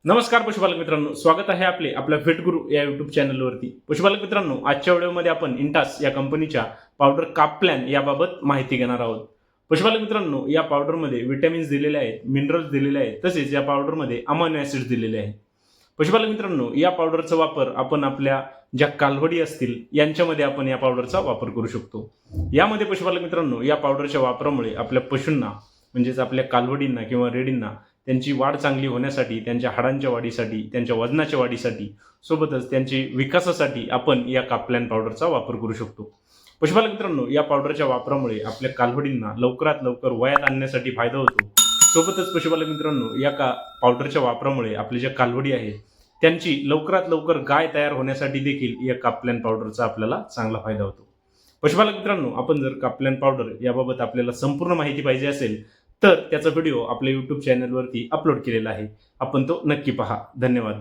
नमस्कार पशुपालक मित्रांनो, स्वागत आहे आपल्या फिटगुरु या युट्यूब चॅनलवरती। पशुपालक मित्रांनो, आजच्या व्हिडिओमध्ये आपण इंटास या कंपनीच्या पावडर काप प्लॅन याबाबत माहिती घेणार आहोत। पशुपालक मित्रांनो, या पावडरमध्ये विटॅमिन्स दिलेले आहेत, मिनरल्स दिलेले आहेत, तसेच या पावडरमध्ये अमायनो ऍसिड्स दिलेले आहेत। पशुपालक मित्रांनो, या पावडरचा वापर आपण आपल्या ज्या कालवडी असतील यांच्यामध्ये आपण या पावडरचा वापर करू शकतो। यामध्ये पशुपालक मित्रांनो, या पावडरच्या वापरामुळे आपल्या पशूंना म्हणजेच आपल्या कालवडींना किंवा रेडींना त्यांची वाढ चांगली होण्यासाठी, त्यांच्या हाडांच्या वाढीसाठी, त्यांच्या वजनाच्या वाढीसाठी, सोबतच त्यांची विकासासाठी आपण या कापप्लॅन पावडरचा वापर करू शकतो। पशुपालक मित्रांनो, या पावडरच्या वापरामुळे आपल्या कालवडींना लवकरात लवकर वयात आणण्यासाठी फायदा होतो। सोबतच पशुपालक मित्रांनो, या पावडरच्या वापरामुळे आपल्या ज्या कालवडी आहेत त्यांची लवकरात लवकर गाय तयार होण्यासाठी देखील या कापप्लॅन पावडरचा आपल्याला चांगला फायदा होतो। पशुपालक मित्रांनो, आपण जर कापप्लॅन पावडर याबाबत आपल्याला संपूर्ण माहिती पाहिजे असेल तर त्याचा व्हिडिओ आपल्या YouTube चॅनलवरती अपलोड केलेला आहे, आपण तो नक्की पहा। धन्यवाद।